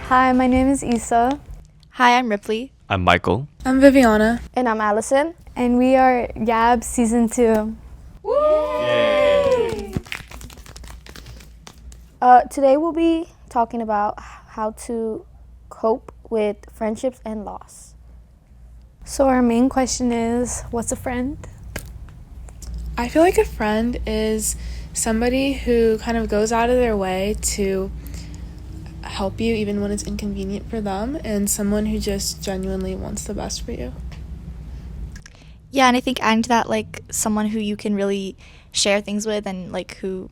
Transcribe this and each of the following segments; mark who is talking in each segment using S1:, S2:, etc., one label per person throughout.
S1: Hi, my name is Issa,
S2: Hi, I'm Ripley.
S3: I'm Michael.
S4: I'm Viviana.
S5: And I'm Allison.
S1: and we are YAB Season 2.
S5: Today we'll be talking about how to cope with friendships and loss.
S1: So our main question is, what's a friend?
S4: I feel like a friend is somebody who kind of goes out of their way to help you even when it's inconvenient for them, and someone who just genuinely wants the best for you.
S2: Yeah, and I think adding to that, like, someone who you can really share things with and, like, who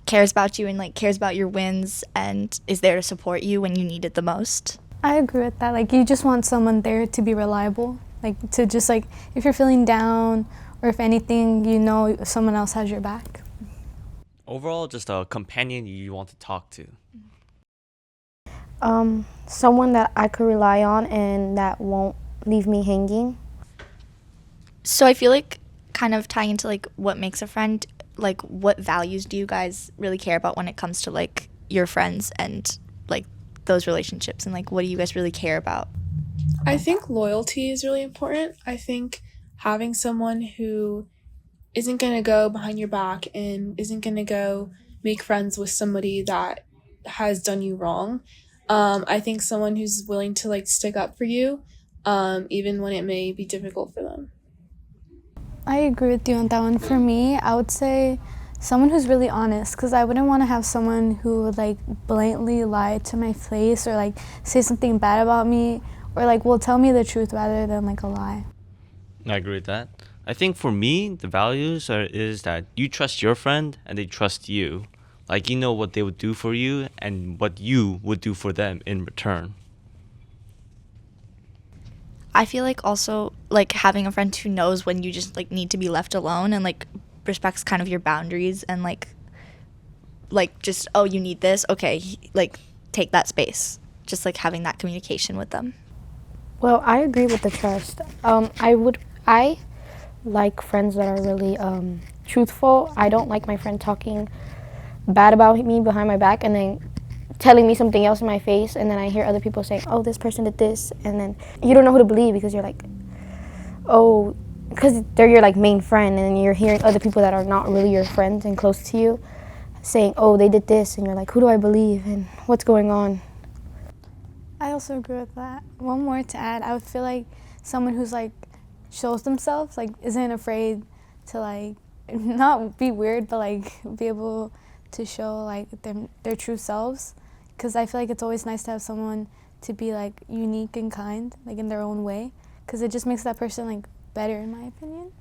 S2: cares about you and, like, cares about your wins and is there to support you when you need it the most.
S1: I agree with that. Like, you just want someone there to be reliable. Like, to just, like, if you're feeling down or if anything, you know someone else has your back.
S3: Overall, just a companion you want to talk to.
S5: Someone that I could rely on and that won't leave me hanging.
S2: So I feel like kind of tying into, like, what makes a friend, like, what values do you guys really care about when it comes to, like, your friends and, like, those relationships, and, like, what do you guys really care about?
S4: I think loyalty is really important. I think having someone who isn't going to go behind your back and isn't going to go make friends with somebody that has done you wrong. I think someone who's willing to, like, stick up for you, even when it may be difficult for them.
S1: I agree with you on that one. For me, I would say someone who's really honest, because I wouldn't want to have someone who would, like, blatantly lie to my face or, like, say something bad about me or, like, will tell me the truth rather than, like, a lie.
S3: I agree with that. I think for me, the values is that you trust your friend and they trust you. Like, you know what they would do for you and what you would do for them in return.
S2: I feel like also, like, having a friend who knows when you just, like, need to be left alone and, like, respects kind of your boundaries and, like just, oh, you need this, okay, like, take that space. Just, like, having that communication with them.
S5: Well, I agree with the trust. I like friends that are really truthful. I don't like my friend talking bad about me behind my back and then telling me something else in my face, and then I hear other people saying, oh, this person did this, and then you don't know who to believe because you're like, oh, because they're your, like, main friend, and then you're hearing other people that are not really your friends and close to you saying, oh, they did this, and you're like, who do I believe and what's going on?
S1: I also agree with that. One more to add, I would feel like someone who's, like, shows themselves, like, isn't afraid to, like, not be weird, but, like, be able to show, like, their true selves. Because I feel like it's always nice to have someone to be, like, unique and kind, like, in their own way. Because it just makes that person, like, better, in my opinion.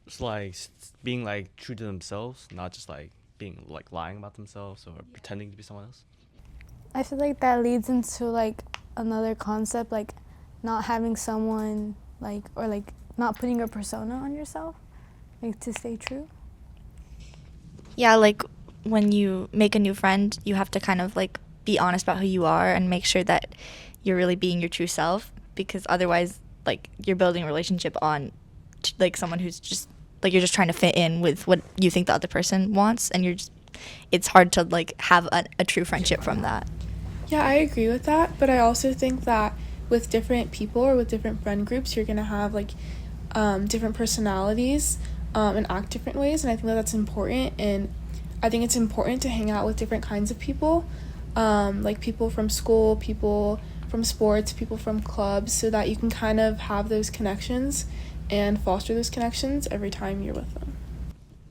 S3: It's like being like true to themselves, not just like being like lying about themselves or pretending to be someone else.
S1: I feel like that leads into, like, another concept, like, not having someone, like, or, like, not putting a persona on yourself, like, to stay true.
S2: Yeah, like, when you make a new friend, you have to kind of, like, be honest about who you are and make sure that you're really being your true self, because otherwise, like, you're building a relationship on, like, someone who's just, like, you're just trying to fit in with what you think the other person wants, and it's hard to, like, have a true friendship from that.
S4: Yeah, I agree with that, but I also think that with different people or with different friend groups, you're going to have, like, different personalities and act different ways, and I think that that's important, and I think it's important to hang out with different kinds of people, like people from school, people from sports, people from clubs, so that you can kind of have those connections and foster those connections every time you're with them.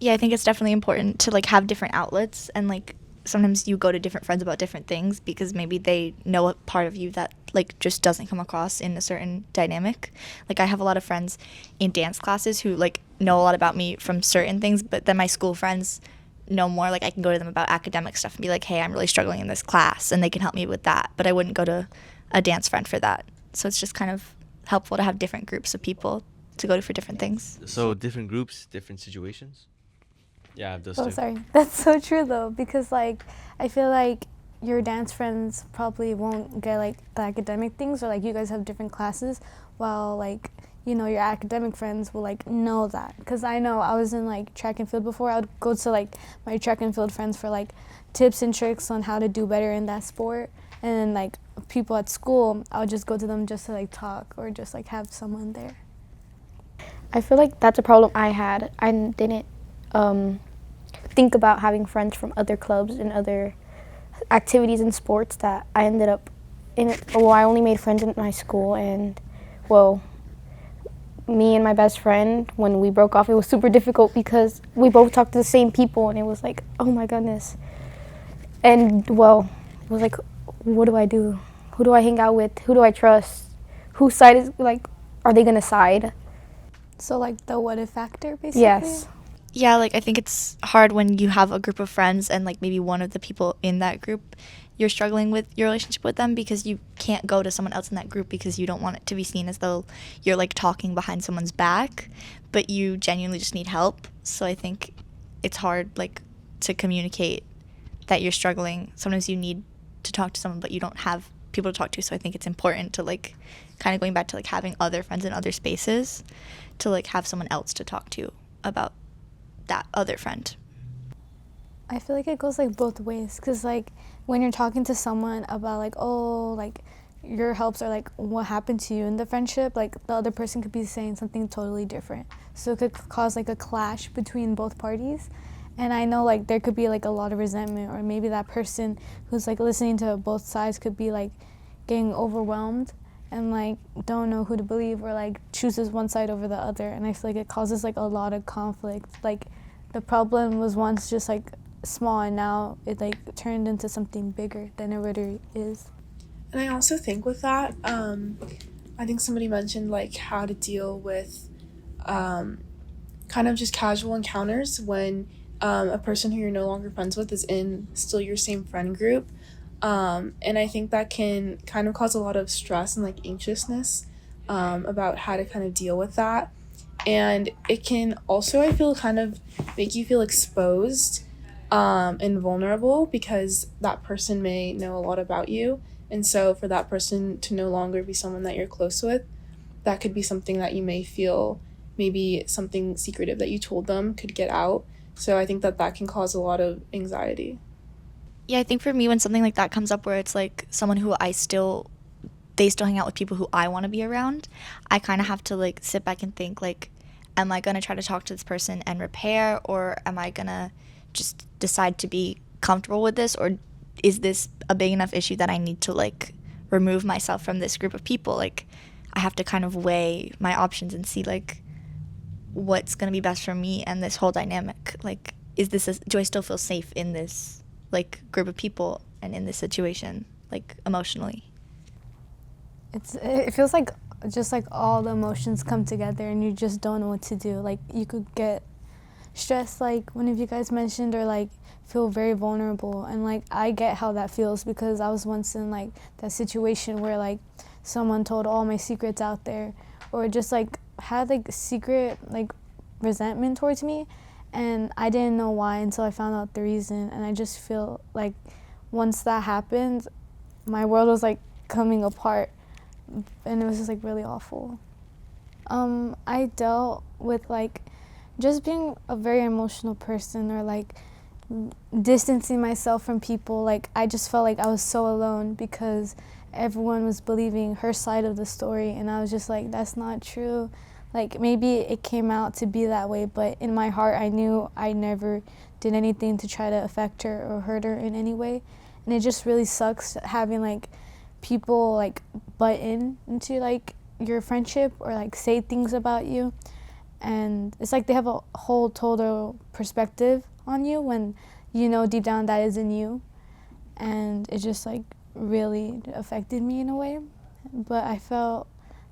S2: Yeah, I think it's definitely important to, like, have different outlets, and, like, sometimes you go to different friends about different things because maybe they know a part of you that, like, just doesn't come across in a certain dynamic. Like, I have a lot of friends in dance classes who, like, know a lot about me from certain things, but then my school friends know more. Like, I can go to them about academic stuff and be like, hey, I'm really struggling in this class, and they can help me with that, but I wouldn't go to a dance friend for that. So it's just kind of helpful to have different groups of people to go to for different things.
S3: So different groups, different situations. Yeah, I have those
S1: Oh,
S3: too.
S1: sorry. That's so true, though, because, like, I feel like your dance friends probably won't get, like, the academic things, or, like, you guys have different classes, while, like, you know, your academic friends will, like, know that. Because I know I was in, like, track and field before. I would go to, like, my track and field friends for, like, tips and tricks on how to do better in that sport. and like people at school, I would just go to them just to like talk or just like have someone there.
S5: I feel like that's a problem I had. I didn't think about having friends from other clubs and other activities and sports that I ended up in. Well, I only made friends in my school, and well, me and my best friend, when we broke off, it was super difficult because we both talked to the same people, and it was like, oh my goodness. And well, it was like, what do I do? Who do I hang out with? Who do I trust? Whose side is, like, are they gonna side?
S1: So like the what if factor, basically.
S5: Yes.
S2: Yeah, like I think it's hard when you have a group of friends and like maybe one of the people in that group, you're struggling with your relationship with them because you can't go to someone else in that group because you don't want it to be seen as though you're like talking behind someone's back, but you genuinely just need help. So I think it's hard like to communicate that you're struggling. Sometimes you need to talk to someone but you don't have people to talk to. So I think it's important to like kind of going back to like having other friends in other spaces to like have someone else to talk to about that other friend.
S1: I feel like it goes like both ways, because like when you're talking to someone about like, oh, like your helps or like what happened to you in the friendship, like the other person could be saying something totally different, so it could cause like a clash between both parties. And I know like there could be like a lot of resentment, or maybe that person who's like listening to both sides could be like getting overwhelmed and like don't know who to believe, or like chooses one side over the other. And I feel like it causes like a lot of conflict. Like the problem was once just like small, and now it like turned into something bigger than it already is.
S4: And I also think with that, I think somebody mentioned like how to deal with kind of just casual encounters when a person who you're no longer friends with is in still your same friend group. And I think that can kind of cause a lot of stress and like anxiousness about how to kind of deal with that. And it can also, I feel, kind of make you feel exposed and vulnerable, because that person may know a lot about you. And so for that person to no longer be someone that you're close with, that could be something that you may feel, maybe something secretive that you told them could get out. So I think that that can cause a lot of anxiety.
S2: Yeah, I think for me, when something like that comes up where it's like someone who they still hang out with people who I want to be around, I kind of have to like sit back and think like, am I going to try to talk to this person and repair, or am I going to just decide to be comfortable with this, or is this a big enough issue that I need to like remove myself from this group of people? Like I have to kind of weigh my options and see like what's going to be best for me and this whole dynamic. Like do I still feel safe in this like group of people and in this situation, like emotionally?
S1: It feels like just like all the emotions come together and you just don't know what to do. Like you could get stressed, like one of you guys mentioned, or like feel very vulnerable. And like I get how that feels, because I was once in like that situation where like someone told all my secrets out there, or just like had like secret like resentment towards me, and I didn't know why until I found out the reason. And I just feel like once that happened, my world was like coming apart, and it was just like really awful. I dealt with like just being a very emotional person, or like distancing myself from people. Like I just felt like I was so alone because everyone was believing her side of the story, and I was just like, that's not true. Like maybe it came out to be that way, but in my heart I knew I never did anything to try to affect her or hurt her in any way. And it just really sucks having like people like butt into like your friendship, or like say things about you, and it's like they have a whole total perspective on you when you know deep down that isn't you. And it just like really affected me in a way, but I felt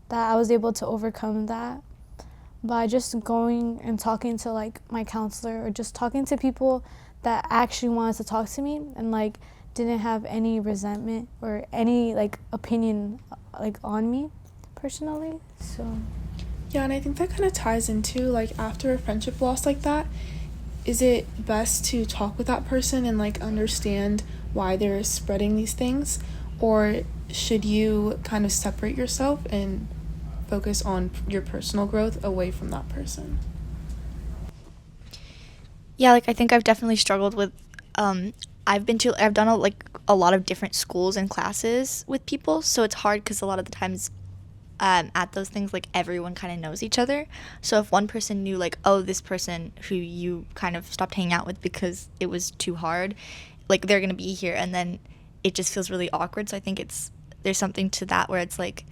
S1: that I was able to overcome that by just going and talking to like my counselor, or just talking to people that actually wanted to talk to me and like didn't have any resentment or any like opinion like on me personally. So
S4: Yeah, and I think that kind of ties into like after a friendship loss like that, is it best to talk with that person and like understand why they're spreading these things, or should you kind of separate yourself and focus on your personal growth away from that person?
S2: Yeah, like I think I've definitely struggled with I've done a lot of different schools and classes with people, so it's hard because a lot of the times at those things, like, everyone kind of knows each other. So if one person knew, like, oh, this person who you kind of stopped hanging out with because it was too hard, like, they're gonna be here, and then it just feels really awkward. So I think there's something to that where it's like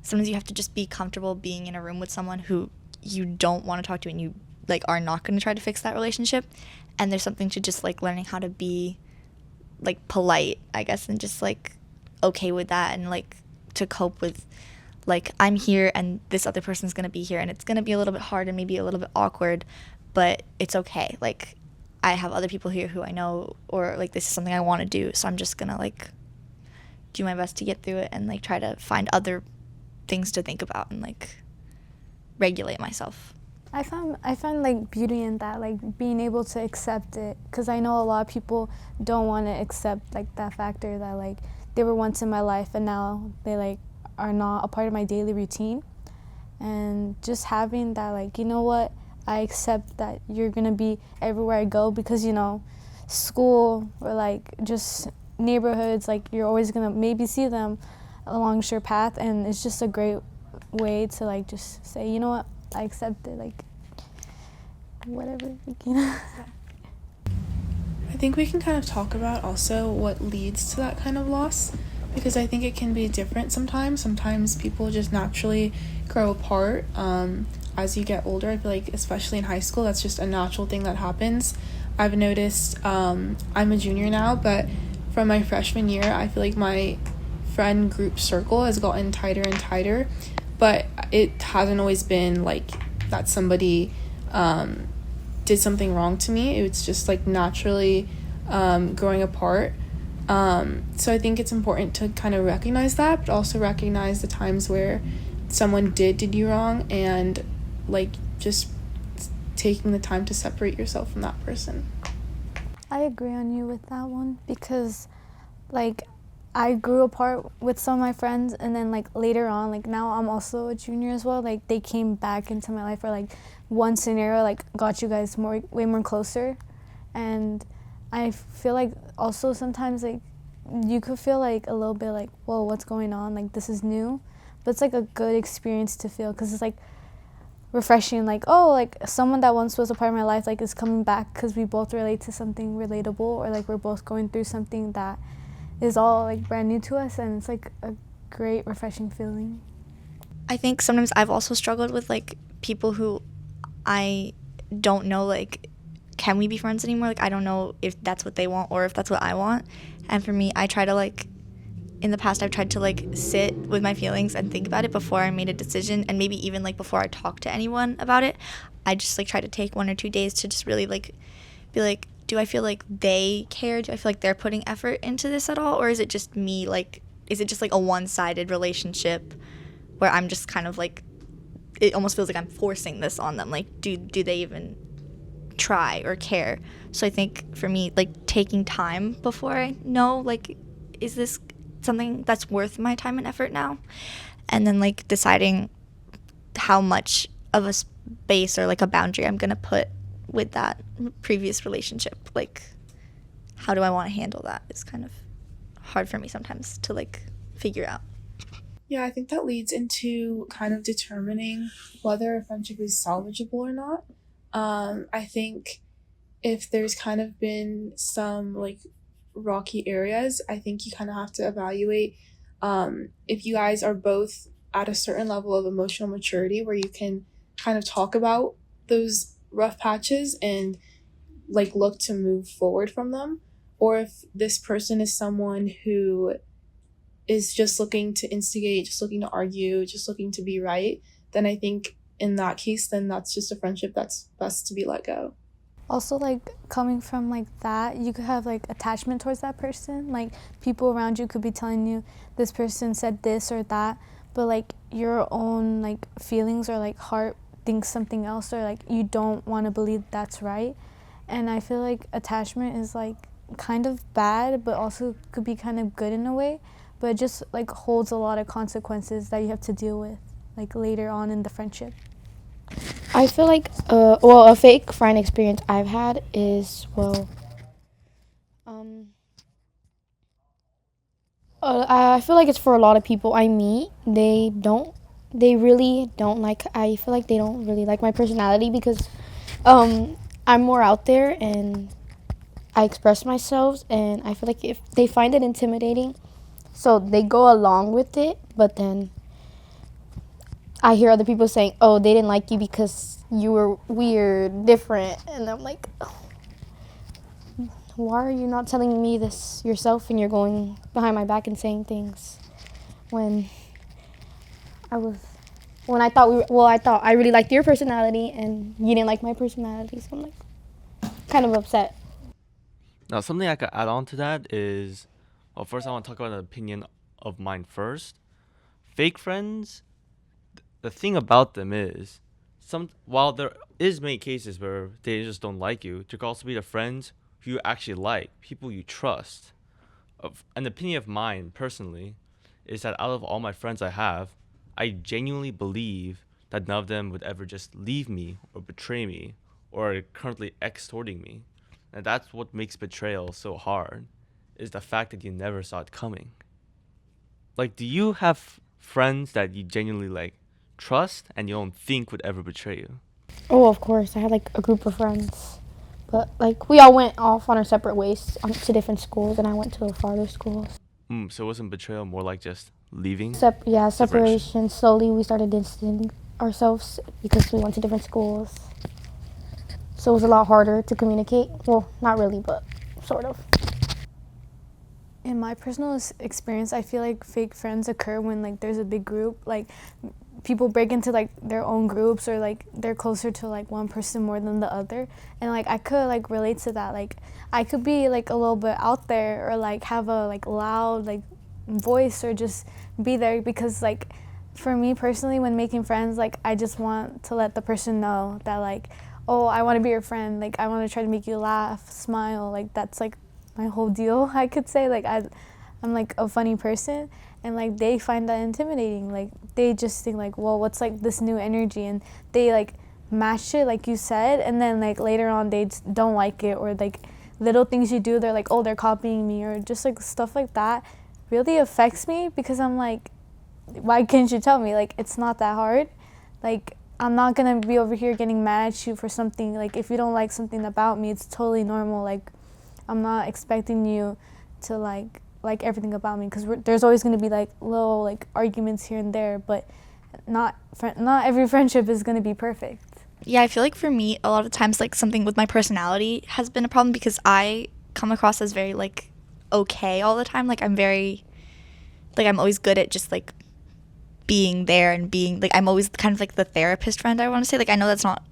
S2: sometimes you have to just be comfortable being in a room with someone who you don't want to talk to, and you, like, are not going to try to fix that relationship. And there's something to just, like, learning how to be, like, polite, I guess, and just, like, okay with that, and, like, to cope with, like, I'm here and this other person's going to be here, and it's going to be a little bit hard and maybe a little bit awkward, but it's okay. Like, I have other people here who I know, or, like, this is something I want to do, so I'm just going to, like, do my best to get through it and, like, try to find other things to think about and, like, regulate myself.
S1: I find like beauty in that, like being able to accept it, because I know a lot of people don't want to accept like that factor that like they were once in my life and now they like are not a part of my daily routine. And just having that, like, you know what, I accept that you're gonna be everywhere I go, because, you know, school or like just neighborhoods, like you're always gonna maybe see them along your path, and it's just a great way to like just say, you know what, I accept it, like whatever, like, you know.
S4: I think we can kind of talk about also what leads to that kind of loss, because I think it can be different sometimes. Sometimes people just naturally grow apart as you get older. I feel like especially in high school, that's just a natural thing that happens. I've noticed, I'm a junior now, but from my freshman year, I feel like my friend group circle has gotten tighter and tighter, but it hasn't always been like that somebody did something wrong to me. It's just like naturally growing apart. So I think it's important to kind of recognize that, but also recognize the times where someone did you wrong, and like just taking the time to separate yourself from that person.
S1: I agree on you with that one, because like I grew apart with some of my friends, and then like later on, like now I'm also a junior as well, like they came back into my life, or like one scenario like got you guys way more closer. And I feel like also sometimes like you could feel like a little bit like, whoa, what's going on, like this is new, but it's like a good experience to feel, because it's like refreshing, like, oh, like someone that once was a part of my life like is coming back, because we both relate to something relatable, or like we're both going through something that is all like brand new to us, and it's like a great refreshing feeling.
S2: I think sometimes I've also struggled with like people who I don't know, like, can we be friends anymore? Like, I don't know if that's what they want or if that's what I want. And for me, I try to like, in the past, I've tried to like sit with my feelings and think about it before I made a decision, and maybe even like before I talk to anyone about it. I just like try to take 1 or 2 days to just really like be like, do I feel like they care? Do I feel like they're putting effort into this at all? Or is it just me, like, is it just like a one-sided relationship where I'm just kind of like, it almost feels like I'm forcing this on them. Like, do they even try or care? So I think for me, like, taking time before I know, like, is this something that's worth my time and effort now? And then like deciding how much of a space or like a boundary I'm gonna put with that previous relationship. Like, how do I want to handle that is kind of hard for me sometimes to like figure out.
S4: Yeah, I think that leads into kind of determining whether a friendship is salvageable or not. I think if there's kind of been some like rocky areas, I think you kind of have to evaluate if you guys are both at a certain level of emotional maturity where you can kind of talk about those rough patches and like look to move forward from them, or if this person is someone who is just looking to instigate, just looking to argue, just looking to be right, then I think in that case, then that's just a friendship that's best to be let go.
S1: Also, like, coming from like that, you could have like attachment towards that person. Like, people around you could be telling you this person said this or that, but like your own like feelings or like heart thinks something else, or like you don't want to believe that's right. And I feel like attachment is like kind of bad, but also could be kind of good in a way, but it just like holds a lot of consequences that you have to deal with like later on in the friendship.
S5: I feel like, a fake friend experience I've had is, I feel like it's for a lot of people I meet. They really don't like. I feel like they don't really like my personality because I'm more out there and I express myself, and I feel like if they find it intimidating, so they go along with it. But then I hear other people saying, "Oh, they didn't like you because you were weird, different," and I'm like, why are you not telling me this yourself and you're going behind my back and saying things when I was when I thought I thought I really liked your personality and you didn't like my personality, so I'm like kind of upset.
S3: Now, something I could add on to that is, well, first I want to talk about an opinion of mine first. Fake friends, the thing about them is, while there is many cases where they just don't like you, there could also be the friends who you actually like, people you trust. An opinion of mine personally is that out of all my friends I have, I genuinely believe that none of them would ever just leave me or betray me or are currently extorting me. And that's what makes betrayal so hard, is the fact that you never saw it coming. Like, do you have friends that you genuinely like trust and you don't think would ever betray you?
S5: Oh, of course, I had like a group of friends, but like we all went off on our separate ways to different schools, and I went to farther schools.
S3: So wasn't betrayal more like just leaving?
S5: Separation. Slowly, we started distancing ourselves because we went to different schools. So it was a lot harder to communicate. Well, not really, but sort of.
S1: In my personal experience, I feel like fake friends occur when like there's a big group, like people break into like their own groups, or like they're closer to like one person more than the other. And like I could like relate to that. Like I could be like a little bit out there, or like have a like loud like voice, or just be there because like for me personally, when making friends, like I just want to let the person know that like, oh, I want to be your friend, like I want to try to make you laugh, smile, like that's like my whole deal. I could say like I'm like a funny person, and like they find that intimidating. Like they just think like, well, what's like this new energy, and they like match it like you said, and then like later on they don't like it, or like little things you do, they're like, oh, they're copying me, or just like stuff like that really affects me, because I'm like, why can't you tell me? Like it's not that hard. Like I'm not gonna be over here getting mad at you for something. Like if you don't like something about me, it's totally normal. Like I'm not expecting you to like everything about me, because there's always going to be like little like arguments here and there, but not every friendship is going to be perfect.
S2: Yeah, I feel like for me, a lot of times like something with my personality has been a problem, because I come across as very like okay all the time. Like I'm very like I'm always good at just like being there and being like I'm always kind of like the therapist friend, I want to say. Like I know that's not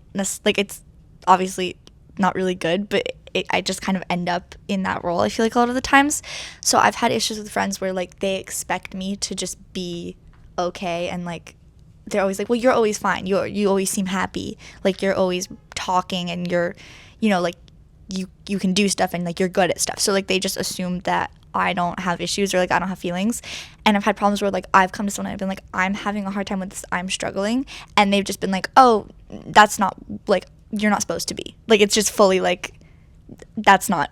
S2: like it's obviously not really good, but I just kind of end up in that role, I feel like, a lot of the times. So I've had issues with friends where like they expect me to just be okay, and like they're always like, well, you're always fine, you always seem happy, like you're always talking, and you're, you know, like you can do stuff, and like you're good at stuff. So like they just assume that I don't have issues, or like I don't have feelings. And I've had problems where like I've come to someone and I've been like, I'm having a hard time with this, I'm struggling, and they've just been like, oh, that's not like, you're not supposed to be, like it's just fully like that's not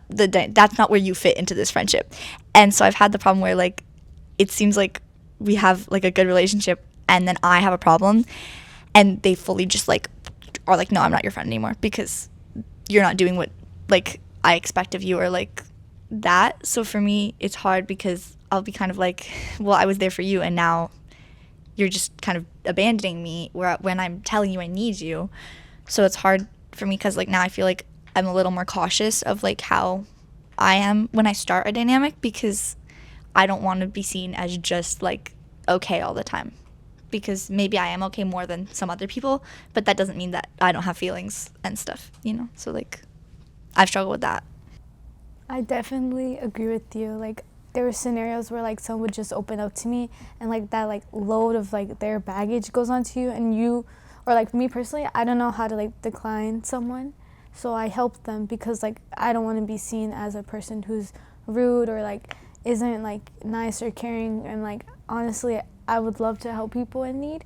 S2: where you fit into this friendship. And so I've had the problem where like it seems like we have like a good relationship, and then I have a problem, and they fully just like are like, no, I'm not your friend anymore because you're not doing what like I expect of you, or like that. So for me it's hard, because I'll be kind of like, well, I was there for you, and now you're just kind of abandoning me when I'm telling you I need you. So it's hard for me, because like now I feel like I'm a little more cautious of like how I am when I start a dynamic, because I don't want to be seen as just like okay all the time, because maybe I am okay more than some other people, but that doesn't mean that I don't have feelings and stuff, you know? So like I've struggled with that.
S1: I definitely agree with you. Like there were scenarios where like someone would just open up to me, and like that like load of like their baggage goes onto you, and you, or like me personally, I don't know how to like decline someone. So I help them, because like I don't want to be seen as a person who's rude, or like isn't like nice or caring. And like honestly, I would love to help people in need,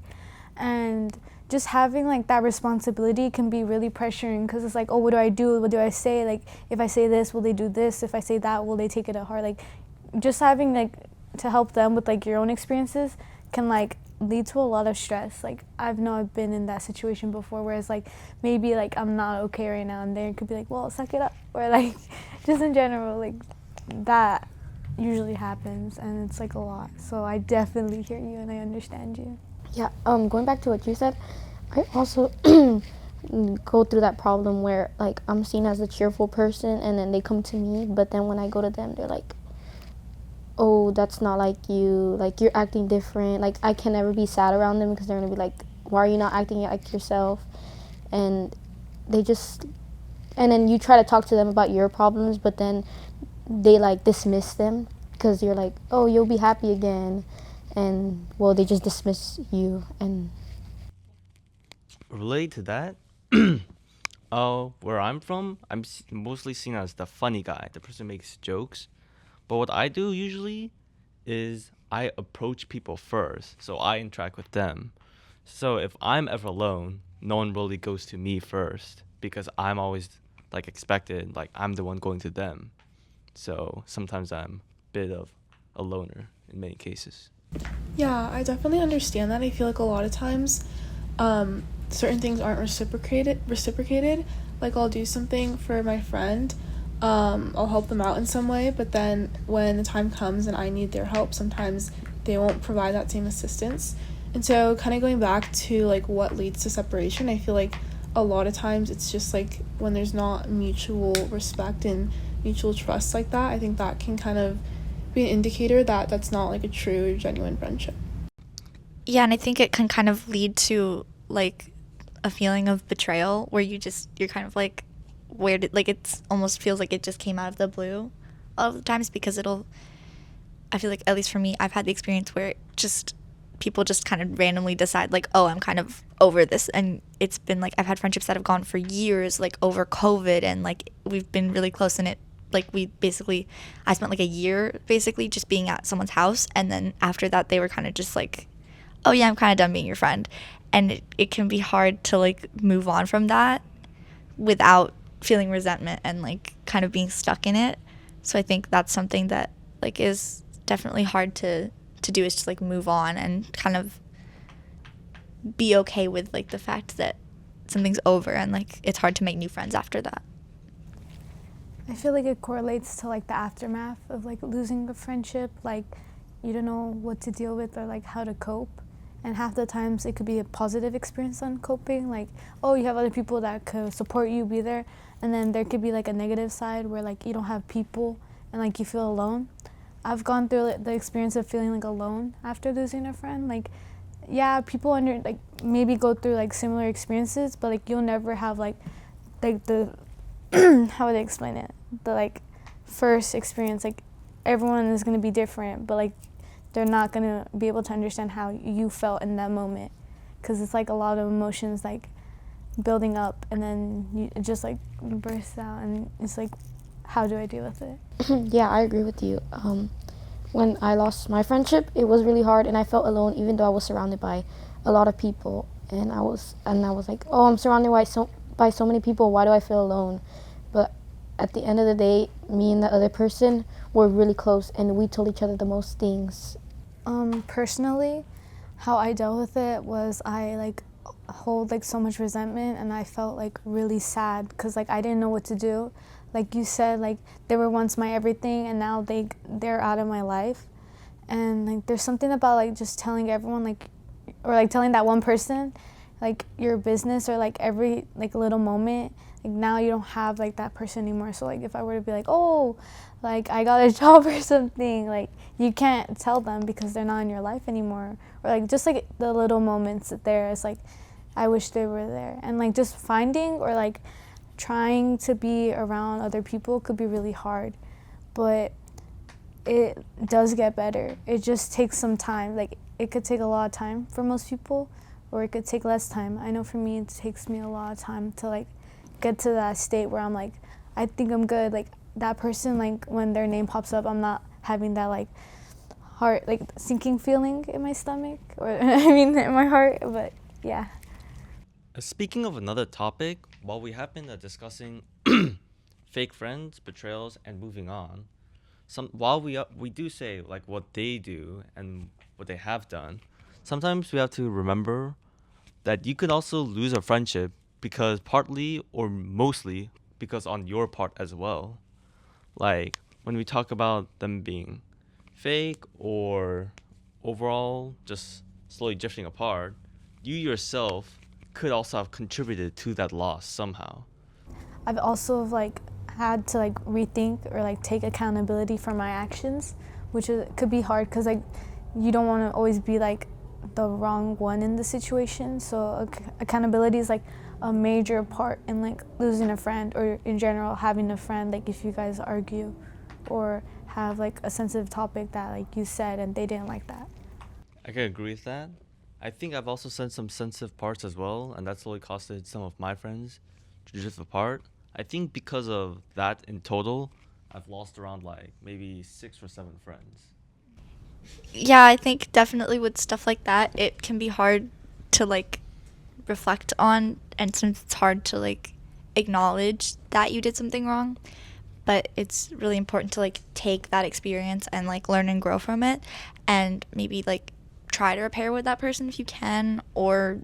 S1: and just having like that responsibility can be really pressuring, because it's like, oh, what do I do? What do I say? Like if I say this, will they do this? If I say that, will they take it at heart? Like just having like to help them with like your own experiences can like lead to a lot of stress. Like I've been in that situation before where it's like maybe like I'm not okay right now and they could be like, well, suck it up, or like just in general, like that usually happens and it's like a lot. So I definitely hear you and I understand you.
S5: Yeah, going back to what you said, I also go through that problem where like I'm seen as a cheerful person and then they come to me, but then when I go to them, they're like, oh, that's not like you, like you're acting different. Like I can never be sad around them because they're gonna be like, why are you not acting like yourself? And they just, and then you try to talk to them about your problems, but then they like dismiss them because you're like, oh, you'll be happy again. And well, they just dismiss you. And
S3: Related to that, where I'm from, mostly seen as the funny guy, the person who makes jokes. But what I do usually is I approach people first, so I interact with them. So if I'm ever alone, no one really goes to me first because I'm always like expected, like I'm the one going to them. So sometimes I'm a bit of a loner in many cases.
S4: Yeah, I definitely understand that. I feel like a lot of times certain things aren't reciprocated. Like I'll do something for my friend, I'll help them out in some way, but then when the time comes and I need their help, sometimes they won't provide that same assistance. And so kind of going back to like what leads to separation, I feel like a lot of times it's just like when there's not mutual respect and mutual trust like that, I think that can kind of be an indicator that that's not like a true or genuine friendship.
S2: Yeah, and I think it can kind of lead to like a feeling of betrayal where you're kind of like, where did, like, it's almost feels like it just came out of the blue a lot of the times, because I feel like, at least for me, I've had the experience where people just kind of randomly decide like, oh, I'm kind of over this. And it's been like, I've had friendships that have gone for years, like over COVID, and like we've been really close, and I spent like a year basically just being at someone's house, and then after that they were kind of just like, oh yeah, I'm kind of done being your friend. And it can be hard to like move on from that without feeling resentment and like kind of being stuck in it. So I think that's something that like is definitely hard to do, is to like move on and kind of be okay with like the fact that something's over, and like it's hard to make new friends after that.
S1: I feel like it correlates to like the aftermath of like losing a friendship. Like you don't know what to deal with or like how to cope. And half the times it could be a positive experience on coping. Like, oh, you have other people that could support you, be there. And then there could be like a negative side where like you don't have people and like you feel alone. I've gone through like, the experience of feeling like alone after losing a friend. Like, yeah, people like maybe go through like similar experiences, but like you'll never have like the how would I explain it? The like first experience. Like everyone is gonna be different, but like they're not gonna be able to understand how you felt in that moment, because it's like a lot of emotions like building up, and then it just like bursts out, and it's like, how do I deal with it?
S5: yeah, I agree with you. When I lost my friendship, it was really hard, and I felt alone, even though I was surrounded by a lot of people. And I was like, oh, I'm surrounded by so many people. Why do I feel alone? But at the end of the day, me and the other person were really close, and we told each other the most things.
S1: Personally, how I dealt with it was I like hold like so much resentment, and I felt like really sad because like I didn't know what to do. Like you said, like they were once my everything, and now they're out of my life. And like there's something about like just telling everyone, like, or like telling that one person like your business, or like every like little moment. Like now you don't have like that person anymore. So like if I were to be like, oh, like I got a job or something, like you can't tell them because they're not in your life anymore. Or like just like the little moments that there is like, I wish they were there. And like just finding or like trying to be around other people could be really hard, but it does get better. It just takes some time. Like it could take a lot of time for most people, or it could take less time. I know for me it takes me a lot of time to like get to that state where I'm like, I think I'm good. Like that person, like when their name pops up, I'm not having that like heart, like sinking feeling in my stomach, or I mean in my heart. But yeah.
S3: Speaking of another topic, while we have been discussing fake friends, betrayals, and moving on, while we do say like what they do and what they have done, sometimes we have to remember that you could also lose a friendship because partly or mostly because on your part as well. Like when we talk about them being fake or overall just slowly drifting apart, you yourself could also have contributed to that loss somehow.
S1: I've also like had to like rethink or like take accountability for my actions, which could be hard because like you don't want to always be like the wrong one in the situation. So accountability is like a major part in like losing a friend or in general having a friend. Like if you guys argue or have like a sensitive topic that like you said and they didn't like that.
S3: I can agree with that. I think I've also said some sensitive parts as well, and that's slowly costed some of my friends to drift apart. I think because of that in total, I've lost around like maybe 6 or 7 friends.
S2: Yeah, I think definitely with stuff like that, it can be hard to like reflect on, and sometimes it's hard to like acknowledge that you did something wrong. But it's really important to like take that experience and like learn and grow from it, and maybe like try to repair with that person if you can, or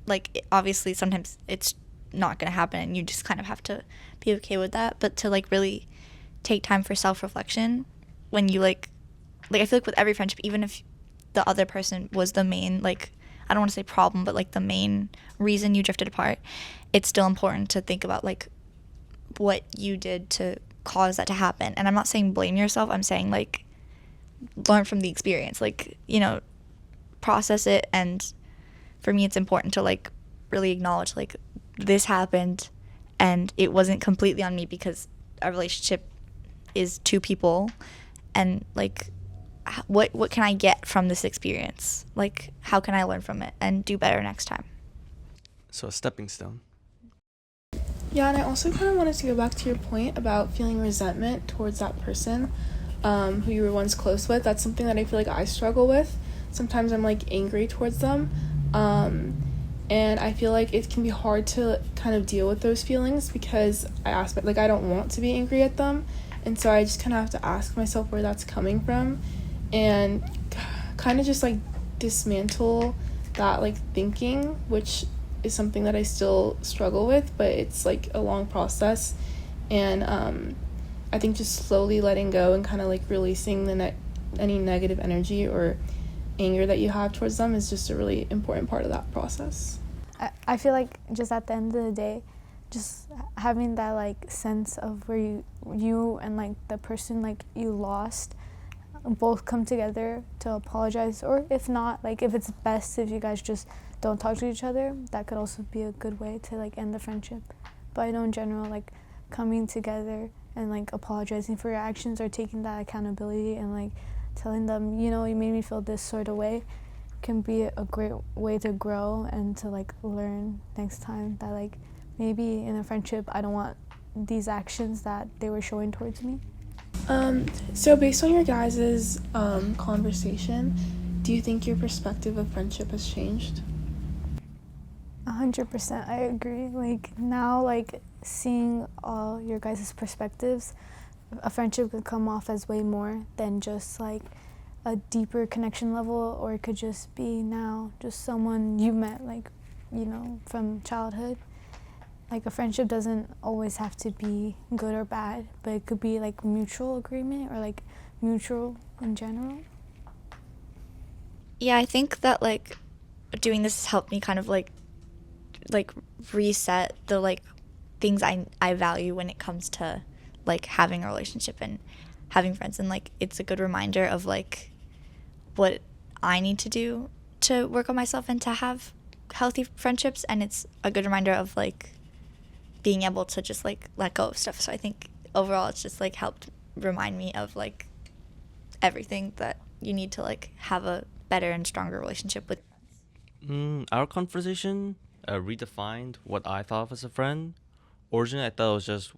S2: like obviously sometimes it's not going to happen and you just kind of have to be okay with that, but to like really take time for self-reflection when you like I feel like with every friendship, even if the other person was the main, like, I don't want to say problem, but like the main reason you drifted apart, it's still important to think about like what you did to cause that to happen. And I'm not saying blame yourself, I'm saying like learn from the experience, like, you know, process it. And for me, it's important to like really acknowledge like this happened and it wasn't completely on me, because a relationship is two people, and like what can I get from this experience? Like how can I learn from it and do better next time?
S3: So a stepping stone.
S4: Yeah, and I also kind of wanted to go back to your point about feeling resentment towards that person who you were once close with. That's something that I feel like I struggle with. Sometimes I'm like angry towards them. And I feel like it can be hard to kind of deal with those feelings because I don't want to be angry at them. And so I just kind of have to ask myself where that's coming from and kind of just like dismantle that like thinking, which is something that I still struggle with, but it's like a long process. And I think just slowly letting go and kind of like releasing any negative energy or anger that you have towards them is just a really important part of that process.
S1: I feel like just at the end of the day, just having that like sense of where you and like the person like you lost both come together to apologize, or if not, like if it's best if you guys just don't talk to each other, that could also be a good way to like end the friendship. But I know in general, like coming together and like apologizing for your actions or taking that accountability and like telling them, you know, you made me feel this sort of way, can be a great way to grow and to like learn next time that like maybe in a friendship I don't want these actions that they were showing towards me.
S4: So based on your guys' conversation, do you think your perspective of friendship has changed?
S1: 100%, I agree. Like now, like seeing all your guys' perspectives, a friendship could come off as way more than just like a deeper connection level, or it could just be now just someone you met, like, you know, from childhood. Like a friendship doesn't always have to be good or bad, but it could be like mutual agreement or like mutual in general.
S2: Yeah, I think that like doing this has helped me kind of like reset the like things I value when it comes to like having a relationship and having friends, and like it's a good reminder of like what I need to do to work on myself and to have healthy friendships, and it's a good reminder of like being able to just like let go of stuff. So I think overall it's just like helped remind me of like everything that you need to like have a better and stronger relationship with.
S3: Our conversation redefined what I thought of as a friend. Originally, I thought it was just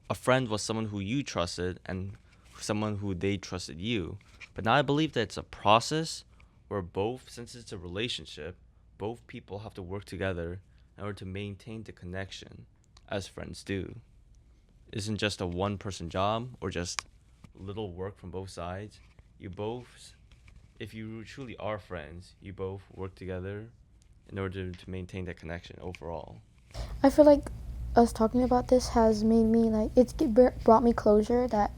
S3: a friend was someone who you trusted and someone who they trusted you. But now I believe that it's a process where both, since it's a relationship, both people have to work together in order to maintain the connection, as friends do. It isn't just a one-person job or just little work from both sides, you both, if you truly are friends, you both work together in order to maintain that connection overall.
S5: I feel like us talking about this has made me like brought me closure that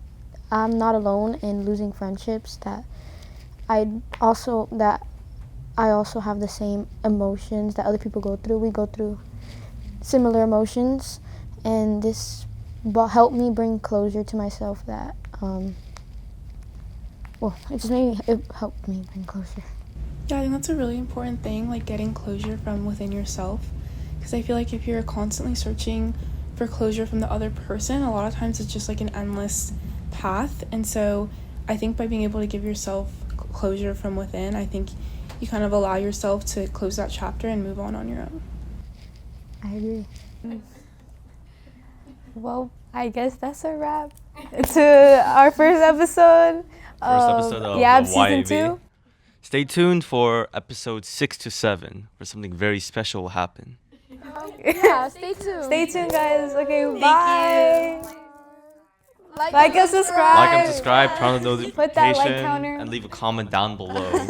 S5: I'm not alone in losing friendships. That I also have the same emotions that other people go through. We go through similar emotions, and this helped me bring closure to myself. That it helped me bring closure.
S4: Yeah, I think that's a really important thing, like getting closure from within yourself. Because I feel like if you're constantly searching for closure from the other person, a lot of times it's just like an endless path. And so I think by being able to give yourself closure from within, I think you kind of allow yourself to close that chapter and move on your own.
S5: I agree.
S1: Well, I guess that's a wrap to our first episode.
S3: First episode of
S1: YAB
S3: the
S1: season
S3: YAB.
S1: 2.
S3: Stay tuned for episodes 6 to 7, where something very special will happen.
S5: Yeah, stay tuned.
S1: Stay tuned, guys. Okay, bye. Like and subscribe.
S3: Like and subscribe, turn on the
S1: Put that like
S3: notification,
S1: counter.
S3: and leave a comment down below.